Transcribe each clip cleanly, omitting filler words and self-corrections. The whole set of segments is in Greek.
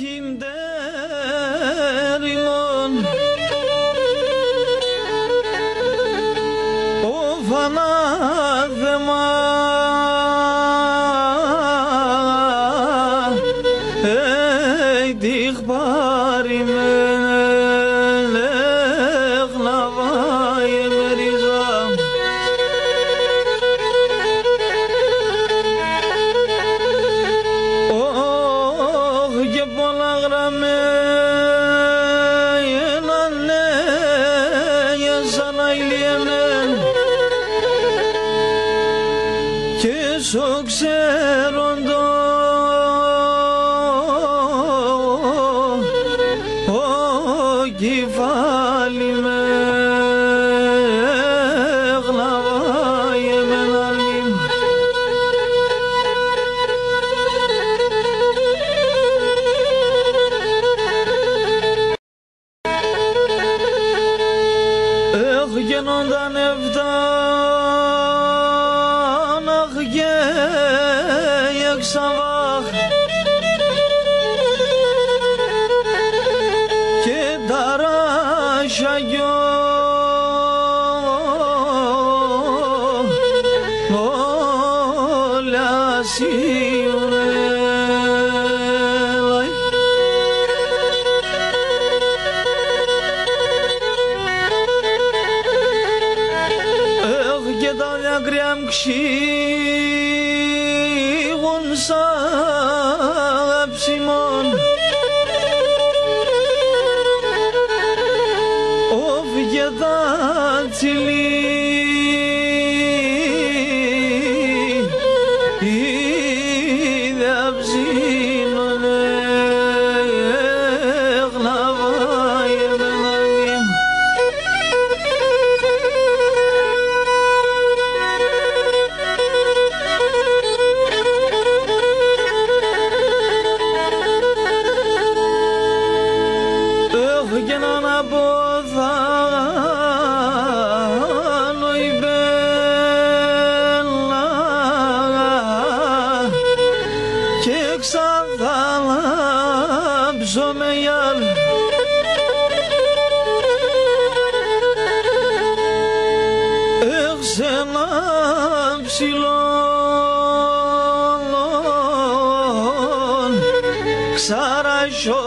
yüreğimde limon of anathema ey dihbarim lekhnavayim rizam oh gebolagrame yenanne yesanayliyemen ke çok serondo oh gifalime ekhnavayem alim genondan evdan geyek sabah ke daraşa Grem kşi unsa Simon of yedatili idabzinone ekhnavayem alim genana bozan oy bella kek sağlam someyal eksenam silon ksaraşo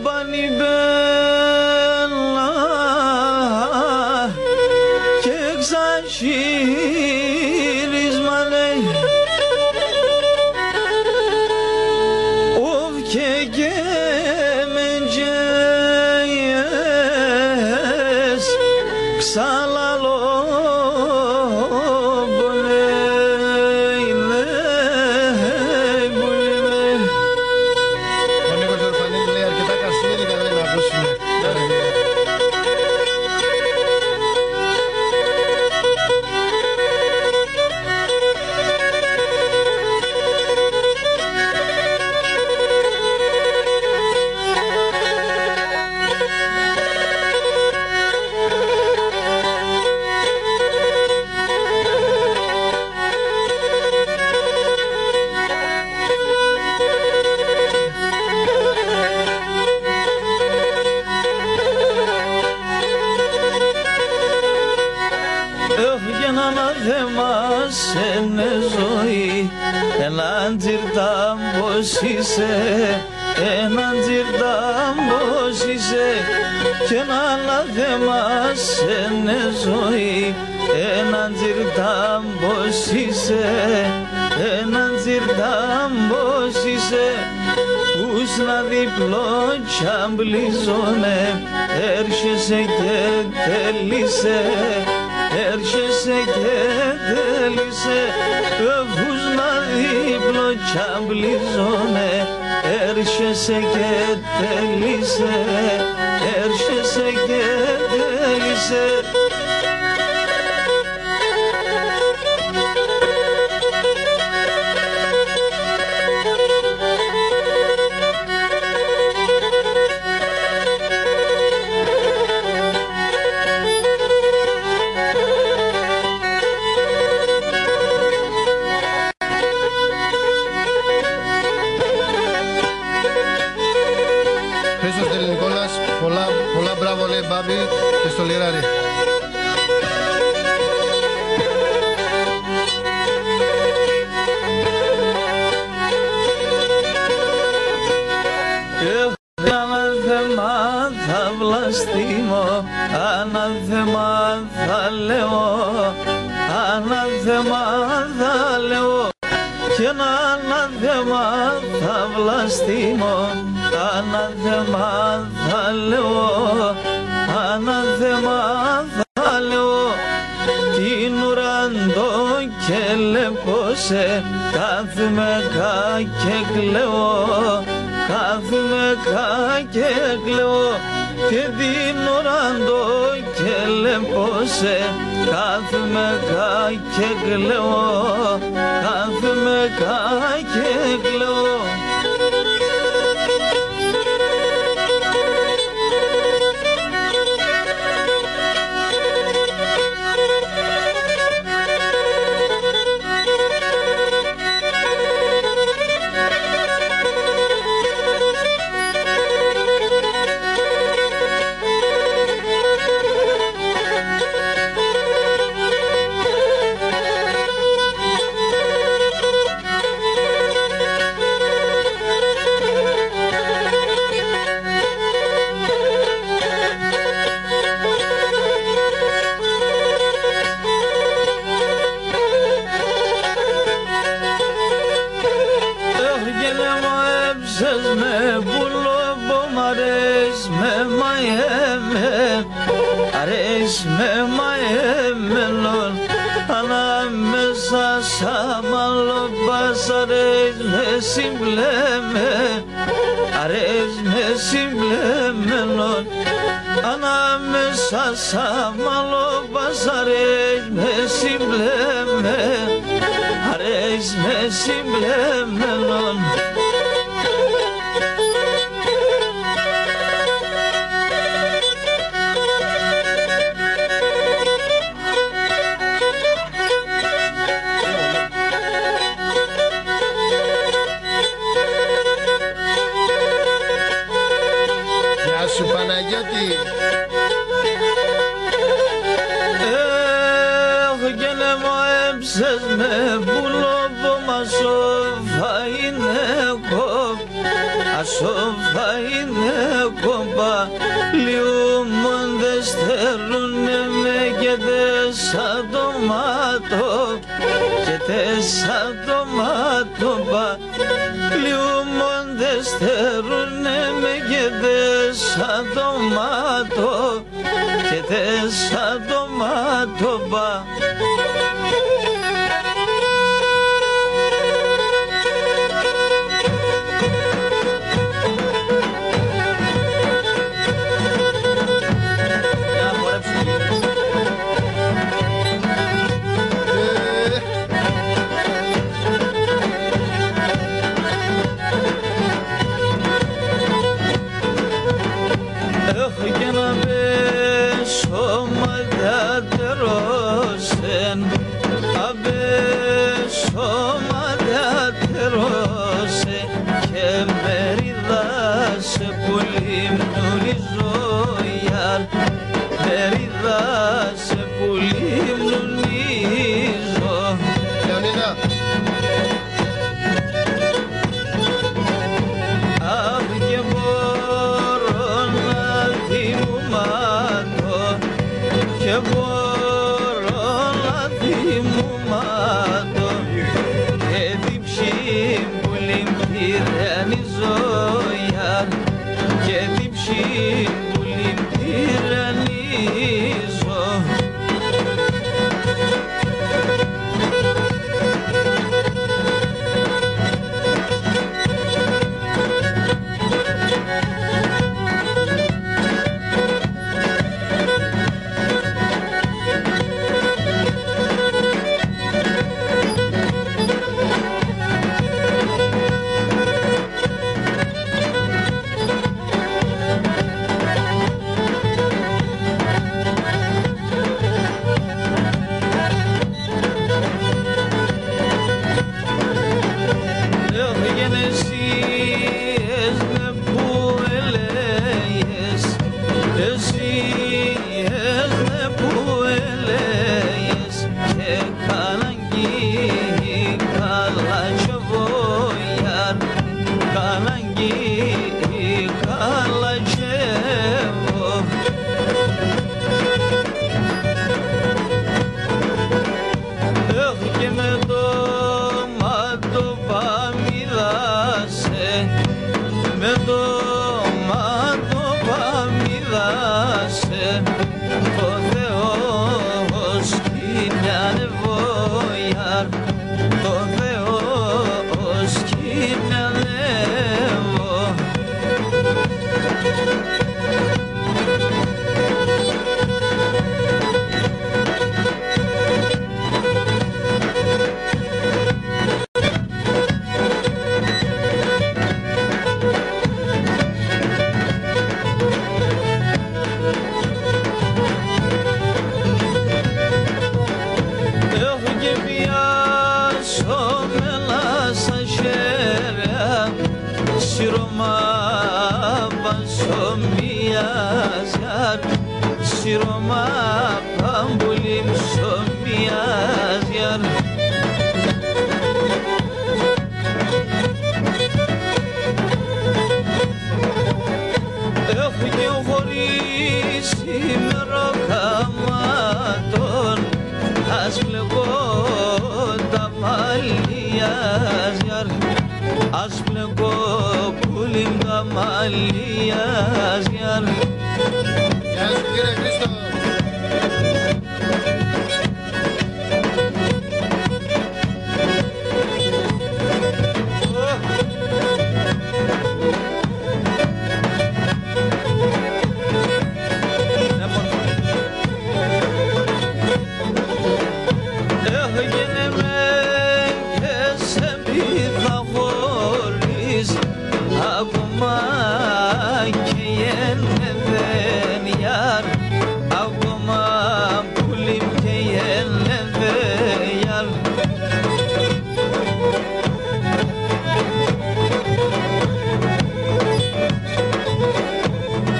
Bani bella kek saşir izmaley of keke menceyes ksalalo Sene ζωή έναν τζιρτάμ πως είσαι έναν τζιρτάμ πως είσαι κι ένα άλλα θέμα σene ζωή έναν τζιρτάμ πως είσαι έναν τζιρτάμ πως είσαι ούς να διπλό τσαμπλίζωνε έρχεσαι και τέλεισε έρχεσαι και τέλεισε ούς να διπλό τσαμπλίζωνε έρχεσαι και τέλεισε έρχεσαι και τέλεισε Έλα ρε. Ανάθεμα θα βλαστήμω, ανάθεμα θα λέω, ανάθεμα θα λέω κι ένα ανάθεμα θα βλαστήμω, ανάθεμα θα λέω, ανάθεμα θα λέω. Την ουραντό και λεπώσε, κάθομαι κα και κλαίω, κάθομαι κα και κλαίω. Και την ουραντό και λεπώσε, κάθομαι κα και κλαίω, κάθομαι κα και κλαίω. Με πουλό μ' αρέσει με μαέμαι, αρέσει με μαέμενον, ανάμεσα σαν μαλλοπάς αρέσει με συμπλέμε, αρέσει με συμπλέμενον, ανάμεσα σαν μαλλοπάς αρέσει με συμπλέμε, αρέσει με συμπλέμενον. Σου Παναγιώτη. Και να μου έψες με πουλόπο μα σοφα είναι κοπ, ασόφα είναι κοπα, λιούμοντες θέρουνε με και τέσσα τομάτο, και τέσσα τομάτο πα, λιούμοντες θέρουνε με και τέσσα τομάτο, και τέσσα τομάτο πα. Και να πέσω μαλλιάτερος kalangi kalaçevo yar kalangi kalaçevo kime doma doba midase me doma doba midase o Θεός κινιανεύω yar o Θεός κινιανεύω Σιρώμα πασομίας γιαρ Σιρώμα παμπουλή ψωμίας γιαρ Έχω και χωρίσει με ροκαμάτων Ας πλεγώ τα μαλλιά γιαρ Ας πλεγώ πουλήν τα μαλλιά γιαρ Γεια σου κύριε Χρήστο. Ακόμα και γεννεύεν γιαρ Ακόμα πουλίμ και γεννεύεν γιαρ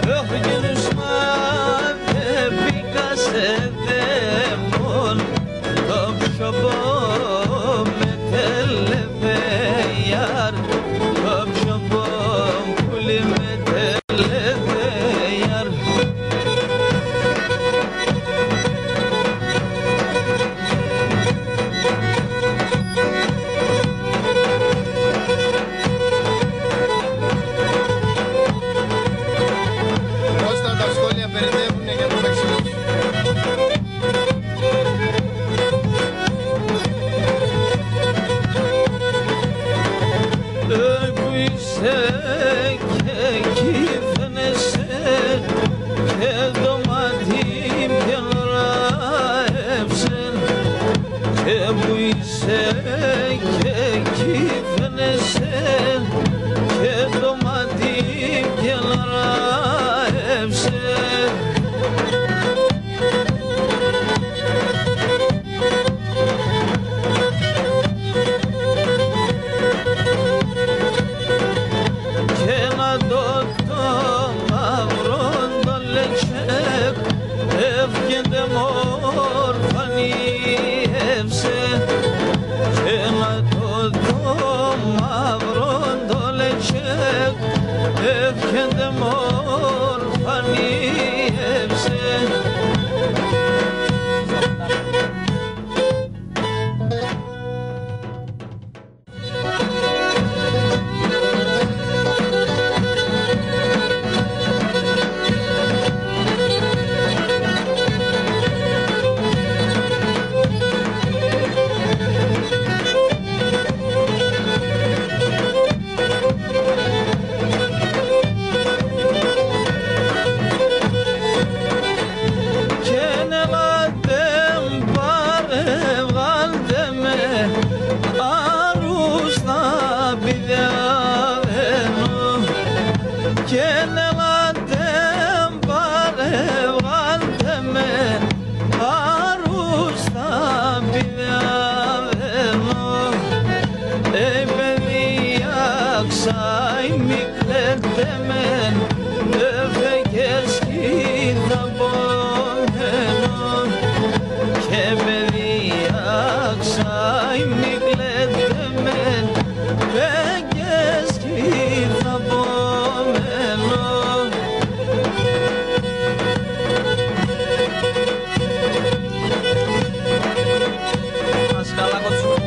Έχω γεννούσμα δεν μπήκα σε δαίμον Το ψωπό με τέλευε γιαρ Το ψωπό με τέλευε γιαρ Κώστα, τα σχόλια περιμένουν για το παίξιμο σου. Που είσαι και κυβνέσαι και το μάτι πιανράεψε και που είσαι και κυβνέσαι και το μάτι πιανράεψε Εύγαινε μορφανίευσε και να το μαύρο το λετσέκ εύγαινε μορφανίευσε Aksay mikledemen Begeski tabomeno Askala kotsu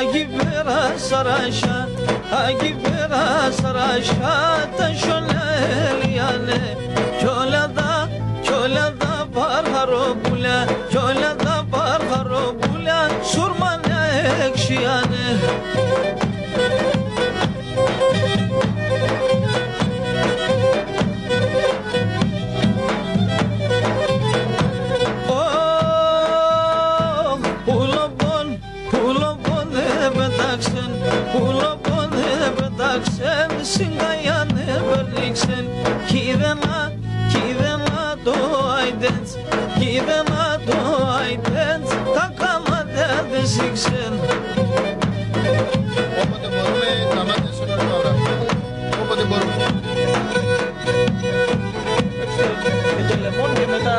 Agibera Sarasha, Agibera Sarasha, Tashoneliane, Cholada Barharobula, Cholada Barharobula, Surmane Ekşiyane. Sen singayane berliksen kidena do aidens takama derdesiksen. Όποτε μπορούμε να μάθουμε τώρα. Όποτε μπορούμε. Με το λεμόν και μετά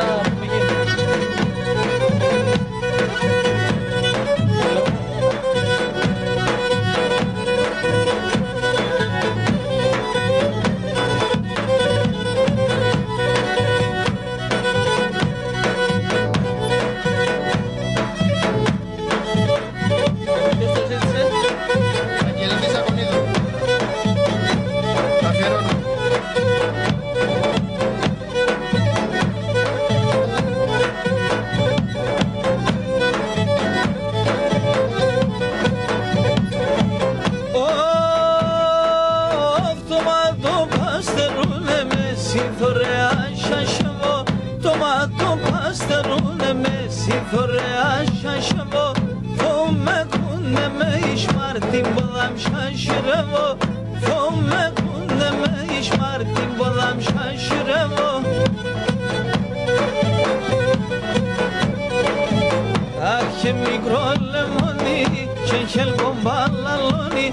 μικρό λεμόνι και χελκομπαλαλόνι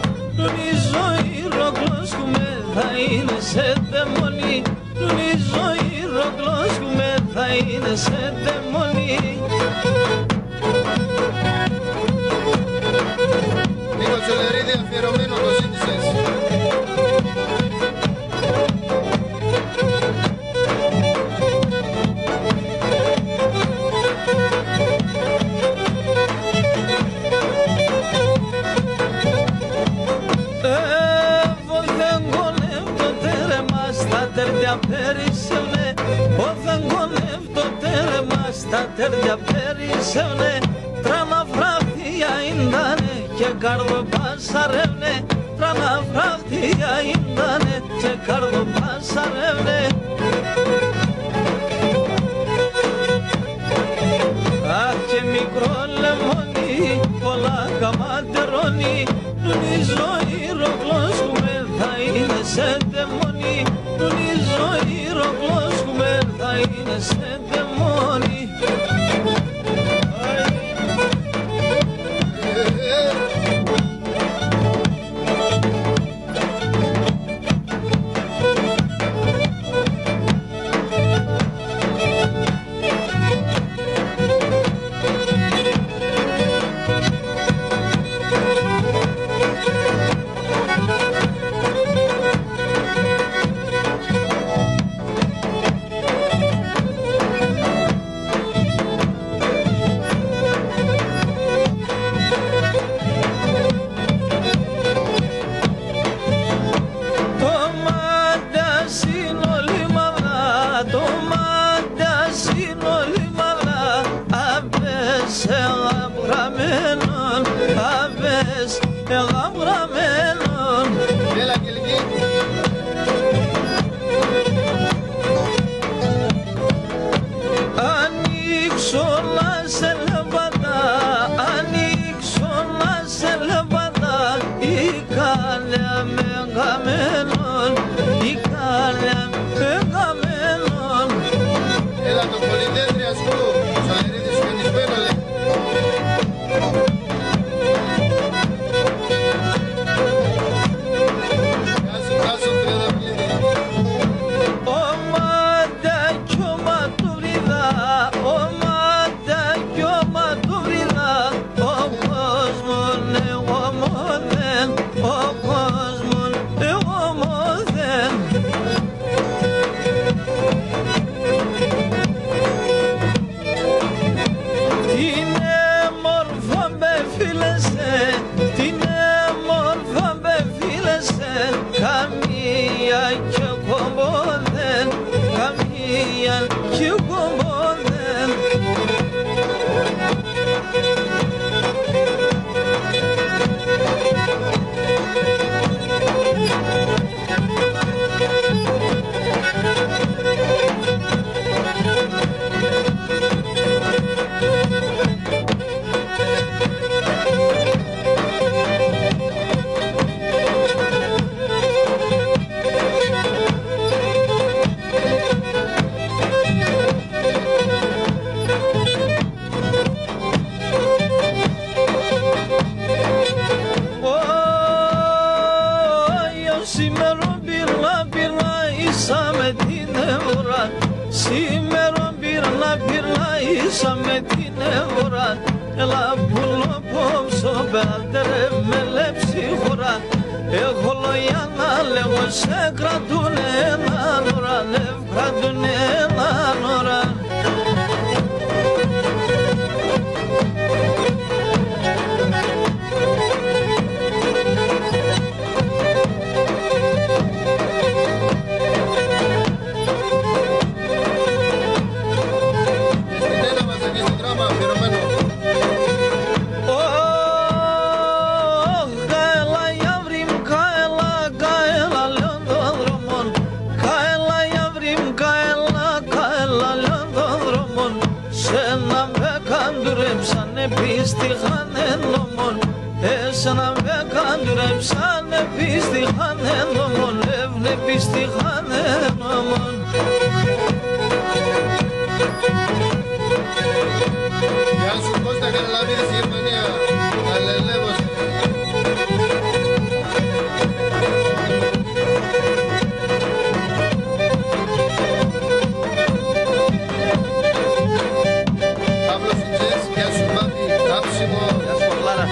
η ζωή ροκλώσκουμε θα είναι σε δαιμόνι η ζωή ροκλώσκουμε θα είναι σε δαιμόνι. Νίκο Τσολερίδη αφιερωμένο το ζήτησες. Τα τέρδια περισσεύνε, τράμα φράχτια ίντανε και καρδο πασαρεύνε, τράμα φράχτια ίντανε και καρδο πασαρεύνε. Αχ και μικρό λεμόνι, πολλά καματερώνει, η ζωή ροκλώσκουμε θα είναι σε δαιμόνι, η ζωή ροκλώσκουμε θα είναι σε δαιμόνι. νεύρα έλα πουλό πόψο μπέλτερε με λέψη χώρα έχω λόγια να λέγω σε κρατούνε έναν ώρα κρατούνε έναν ώρα. Εσένα με καντουρέψανε πίστηχανε νόμον εύνε πίστηχανε νόμον. Γεια σου Κώστα Καραλαβίδης στη Γερμανία, αλληλεύος. Παύλος Ιντζές, γεια σου Μάτι, Άψιμο. Γεια σου Παυλάρα.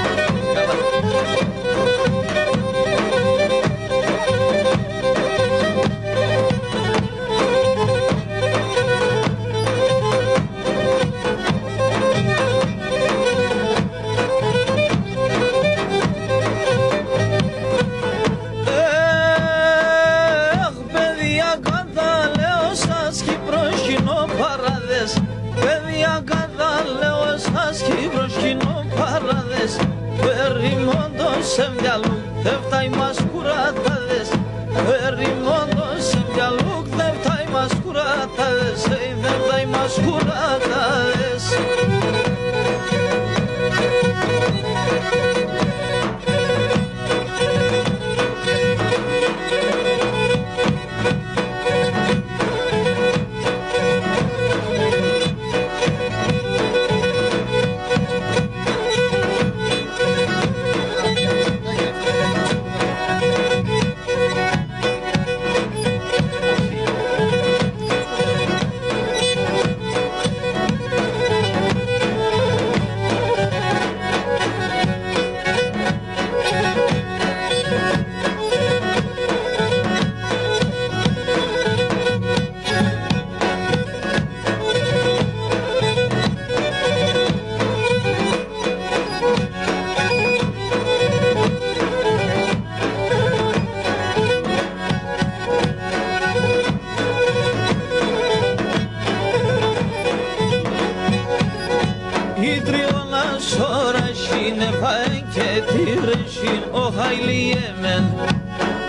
Παιδιά καταλέω σας Κύπρος κοινοπαράδες περιμόντος σε μυαλού δεν φτάει μας κουρατάδες περιμόντος σε μυαλού δεν φτάει μας κουρατάδες δεν φτάει μας κουρατάδες.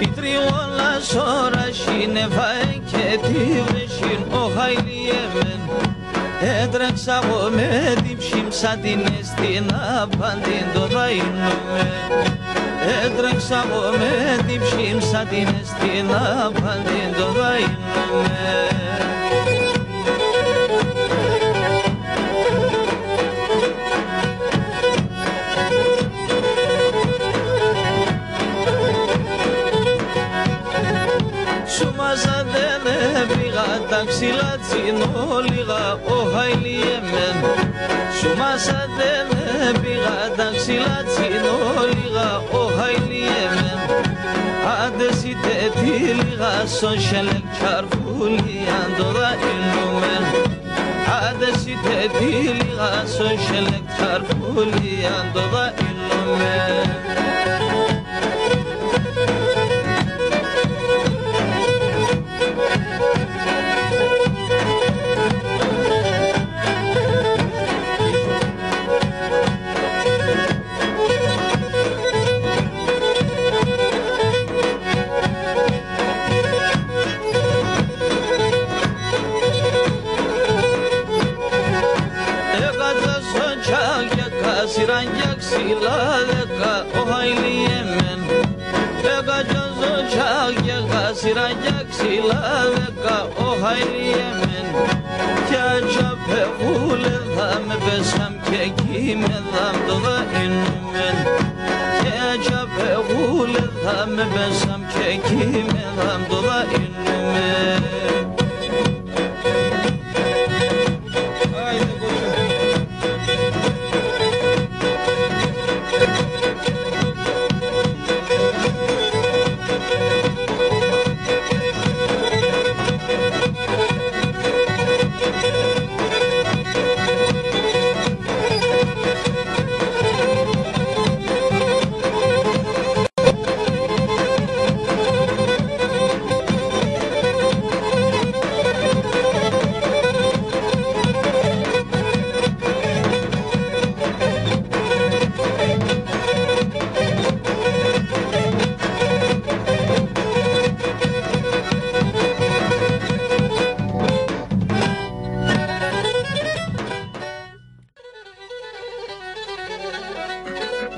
Η τριόλα σώρα σύννεφα και τη βρεσίν ο χαϊλιέμεν έτρεξα εγώ με την ψήμσα την αισθήνα πάντην το δαϊνούμε έτρεξα εγώ με την ψήμσα την αισθήνα πάντην το δαϊνούμε. Τα ξύλα τσινόλιγα ο χαϊλιέμεν σου μάσα δεν πήγα τα ξύλα τσινόλιγα ο χαϊλιέμεν άντες είτε τι λίγα στον σελεκ τσαρφούλι αν το δαϊνούμεν άντες είτε τι λίγα στον σελεκ τσαρφούλι αν το δαϊνούμεν. Σιράνια ξύλα δέκα ο χαϊλιέμεν έκατσα ζωτσάκια σιράνια ξύλα δέκα ο χαϊλιέμεν κι άτσα πεγούλεδα με πέσαμ και εκεί με δαμ το δαϊνούμεν κι άτσα πεγούλεδα με πέσαμ και εκεί με δαμ το δαϊνούμεν. Άιντε κότσο.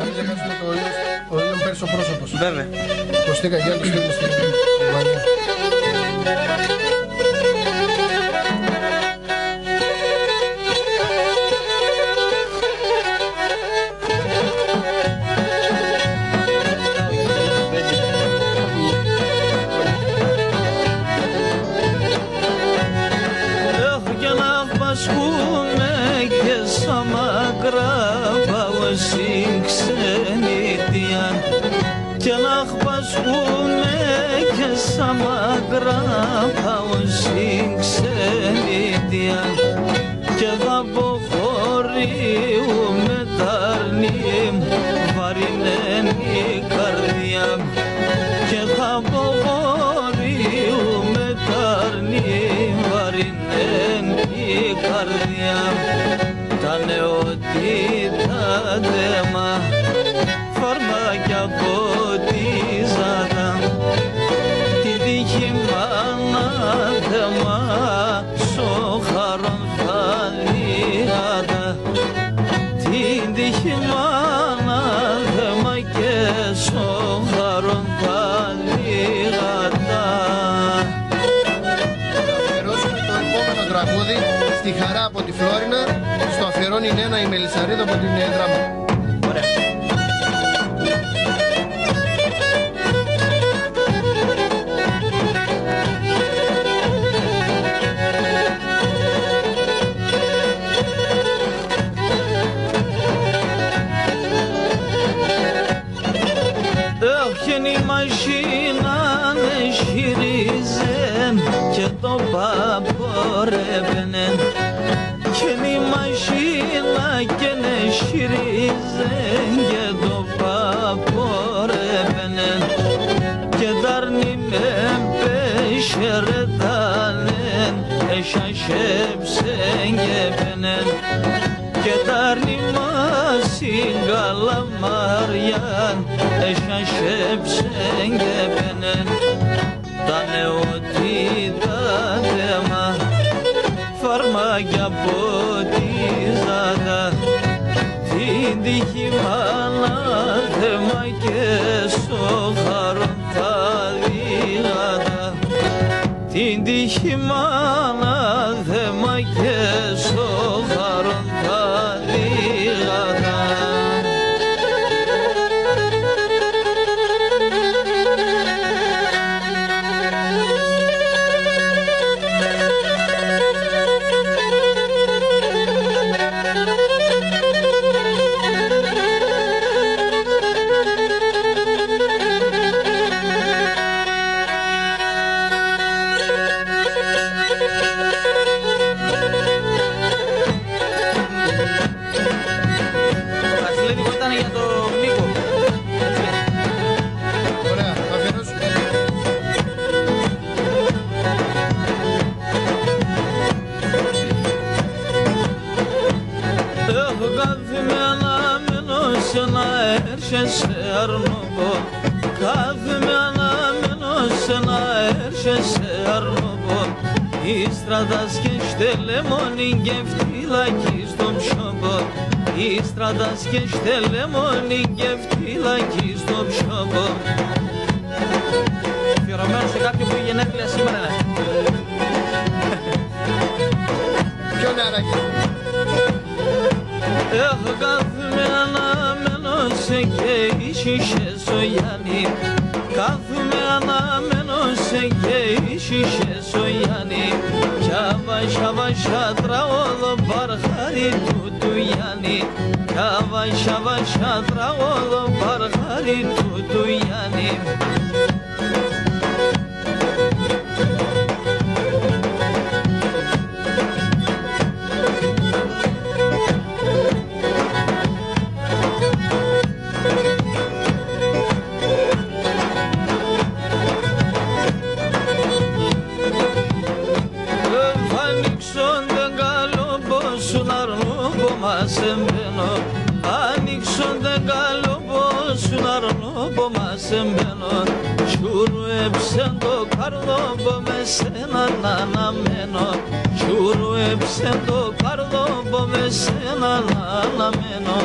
μην ξεχάσουμε το Ήλιον Πέρσο πρόσωπος. Βέβαια. Κωστή Καγιάννη, το στείλουμε στην Ρουμανία. Και να χπασκούμε και σαν μακρά πάω στην ξενιτιά και θα αποχωρούμε τα αρνή βαρινένει η καρδιά και θα αποχωρούμε τα αρνή βαρινένει η καρδιά τα νεοτήτα δέμα φαρμάκια από τη ζάτα την τύχη μάνα θεμά σοχαρόν θα λιάτα την τύχη μάνα θεμά και σοχαρόν θα λιάτα. Θα αφιερώσουμε το επόμενο τραγούδι στη Χαρά από τη Φλόρινα, στο αφιερώνει η Νένα η Μελισσαρίδα από την Δράμα. Και το παπορεύαινε και η μαχίνα και ναι χειρίζε και το παπορεύαινε και δάρνη με πεσχερετάνεν εσχασέψεν και πένεν και δάρνη μας η καλαμάριαν εσχασέψεν και πένεν τα νεοτήτα δέμα φαρμάκια από τη ζάτα την τύχη μάνα δέμα και στο χαρόν τα λιγάτα την τύχη μάνα δέμα και στο χαρόν τα λιγάτα. Σε αρνοβό κάθομαι αναμένως να έρχεσαι αρνοβό η στρατάς και στελεμόνι και φτύλακι στον ψωμπό η στρατάς και στελεμόνι και φτύλακι στον ψωμπό. Αφιερωμένο σε κάποιον που είχε γενέθλια σήμερα. Ποιο νεαράκι? Έχω κάθομαι αναμένως και ήσυχες ο Γιάννη κάθομαι αναμένως και ήσυχες ο Γιάννη κι αβάσα βάσα τραγώδο παρχάρι του Γιάννη κι αβάσα βάσα τραγώδο παρχάρι του Γιάννη. Ανοίξονται καλό πως να ρνόπο μας εμπαίνω Σουρουέψεν το καρδόμπο με σένα να αναμένω Σουρουέψεν το καρδόμπο με σένα να αναμένω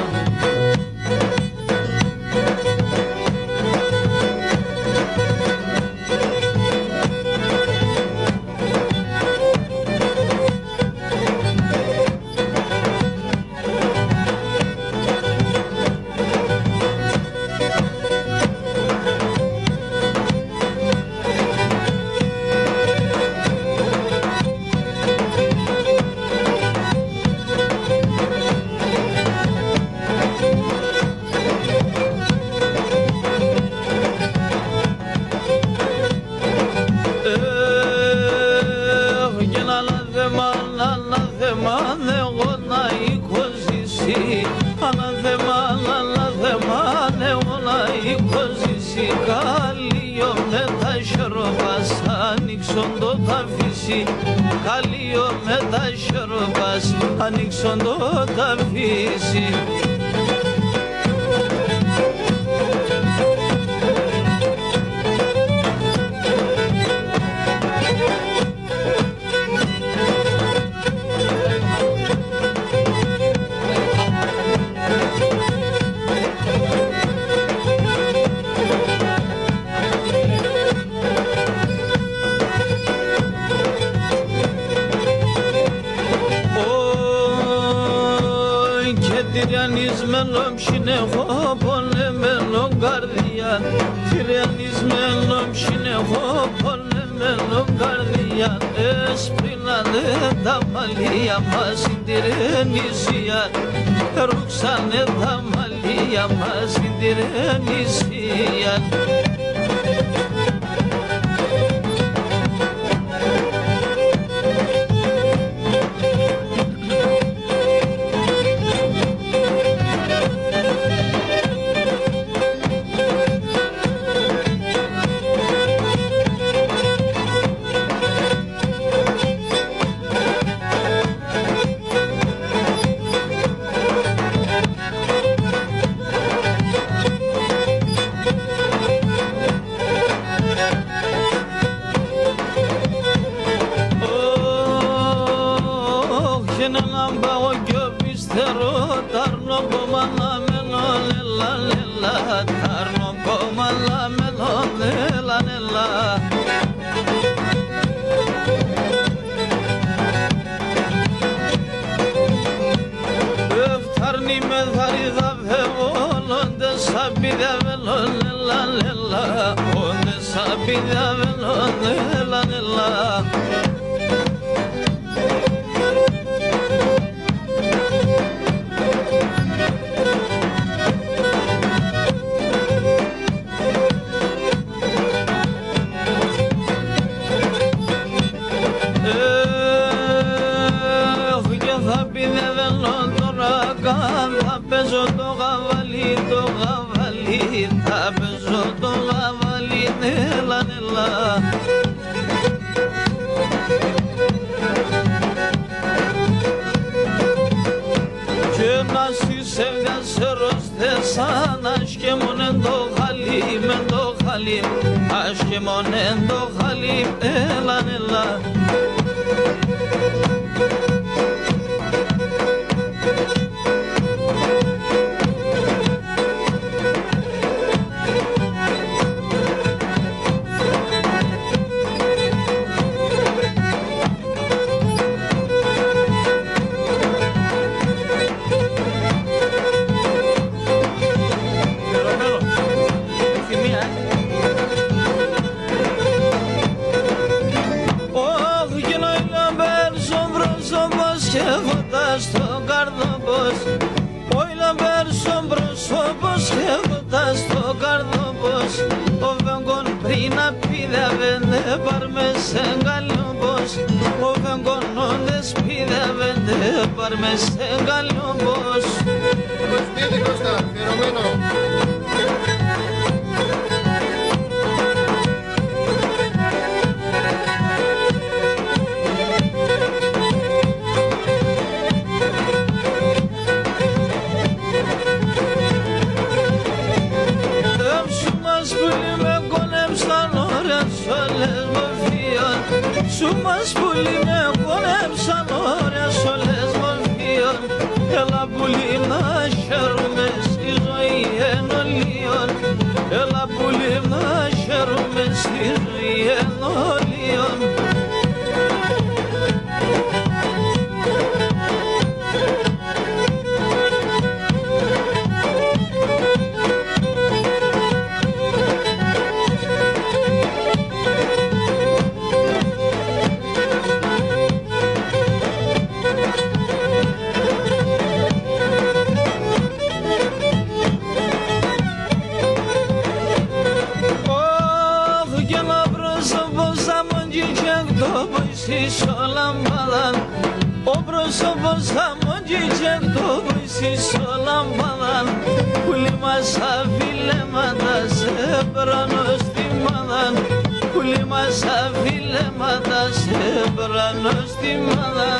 ανοίξον το τα φύση, καλείο με τα χεροπάς, ανοίξον το τα φύση. Τυριανισμένο ψινεχώ πονεμένο καρδιά, τυριανισμένο ψινεχώ πονεμένο καρδιά, έσπρινανε τα μαλλιά μας στην Τυρενησία, ρούξανε τα μαλλιά μας στην Τυρενησία. Ο πρόσωπος θα μου γύγε το βρίσκεις όλα μάλλον Πουλί μας αφιλέματα σε πράνω στη μάλλον Φίλοι μας αφιλέματα σε μπρανοστιμάδα.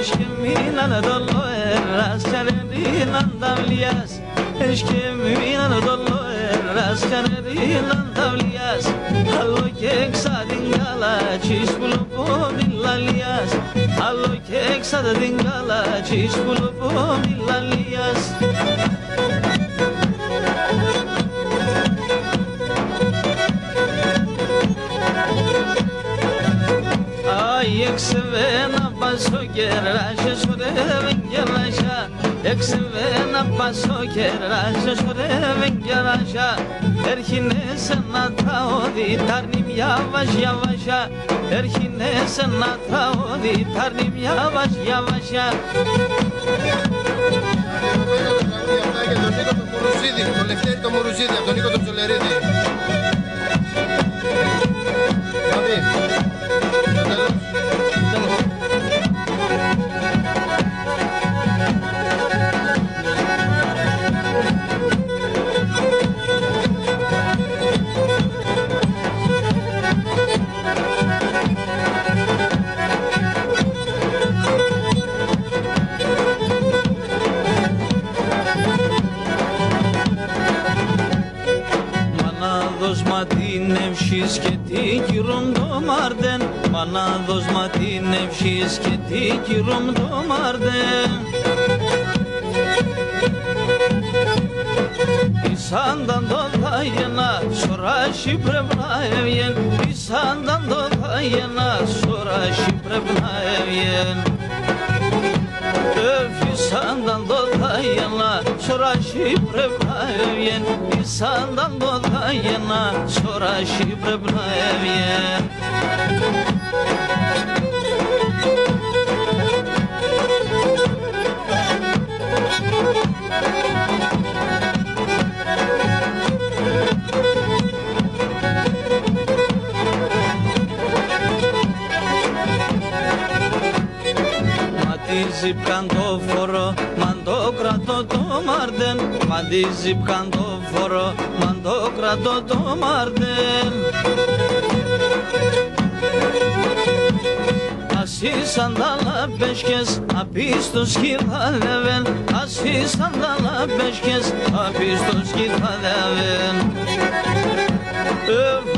Eşkeminan dolu eras kanedinan davliyas. Eşkeminan dolu eras kanedinan davliyas. Hallo kek sadingala çiş bulupum illaliyas. Hallo kek sadingala çiş bulupum illaliyas. Ay eksevena paso kerraşa soreven kerraşa. Eksevena paso kerraşa soreven kerraşa. Erhine sana taodi tarnim yavaş yavaşa. Erhine sana taodi tarnim yavaş yavaşa. Το Λευτέρη το Μουρουζίδη, από τον Νίκο τον Ψολερίδη. Πάμε. Τέλος. Την ευσύς και τι κυρούμ το μάρτεν. Μανάδος μα την ευσύς και τι κυρούμ το μάρτεν. Ισάνταν το δάγενα, σωράσι πρέπει να έβγεν. Ισάνταν το δάγενα, σωράσι πρέπει να έβγεν. Εφισάνταν το δάγενα, σωράσι πρέπει να έβγεν. Ισάνταν το δάγενα, σωράσι πρέπει να έβγεν. Μαντίζει πκαν το φορό, μαν το κρατώ το μάρτεν. Μαντίζει πκαν το φορό, μαν το κρατώ το μάρτεν. Ασίσαν τα λαπέσκες, απίστος χειθαλεύεν. Ασίσαν τα λαπέσκες, απίστος χειθαλεύεν.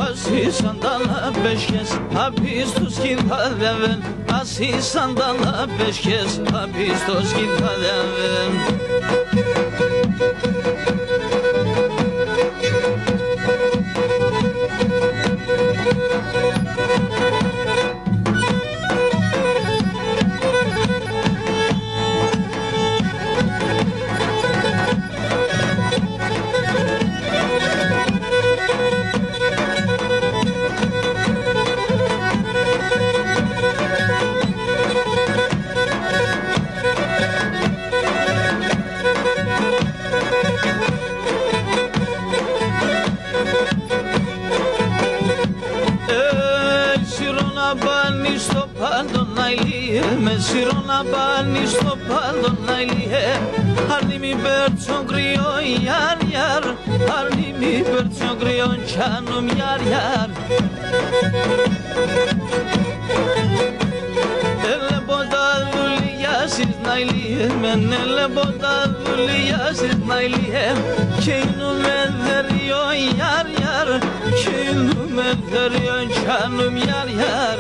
Ασίσαν τα λαπέσκες, απίστος χειθαλεύεν. Ασίσαν τα λαπέσκες, απίστος χειθαλεύεν. Με σειρό να πάνει στο πάντο να ηλιέ. Αρνη μη πέρτσον κρυό ιάρ ιάρ. Αρνη μη πέρτσον κρυό τσάνομ ιάρ ιάρ. Έλε ποτά δουλειάσεις να ηλιέ. Μεν έλε ποτά δουλειάσεις να ηλιέ. Και είναι δερίο ιάρ ιάρ. Και είναι δερίο τσάνομ ιάρ ιάρ.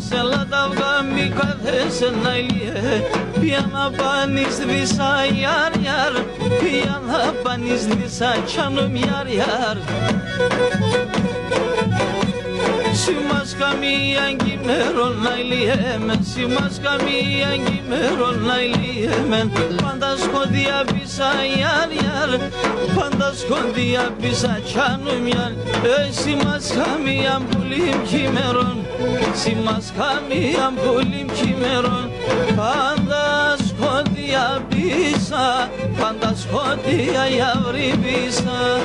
σε λαταυγά μη κάθεσαι να ηλιέ πια να πάνεις δίσα ιαρ ιαρ πια να πάνεις δίσα τσάνομ ιαρ ιαρ Simas kamiyan gimeron nayliyemen Simas kamiyan gimeron nayliyemen Pandas kondiya bisa yar yar Pandas kondiya bisa canım yar Simas kamiyan bulim kimeron Simas kamiyan bulim kimeron Pandas kondiya bisa Pandas kondiya yavri bisa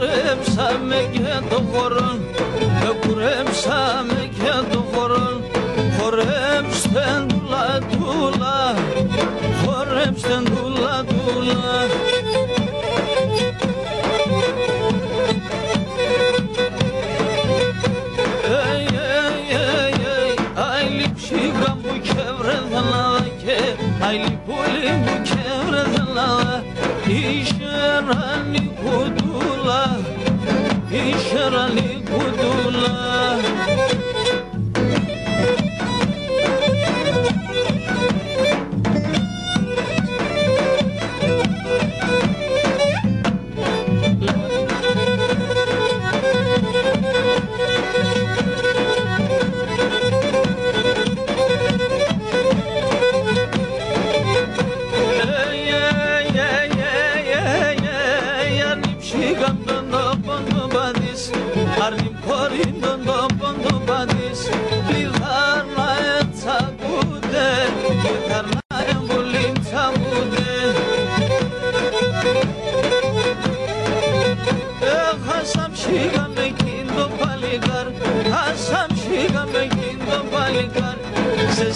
Kuremsame ke doğurun, kuremsame ke doğurun, kuremsten dula dula, kuremsten dula dula. Ey ey ey ey, aylık şigram bu kevreden ke, aylık bulim bu kevreden işerani kudula. İşarali kudula Arnim korindon do badis Lidarna et sabude Lidarna embulim sabude Hasam shiga mekindo paligar Hasam shiga mekindo paligar Se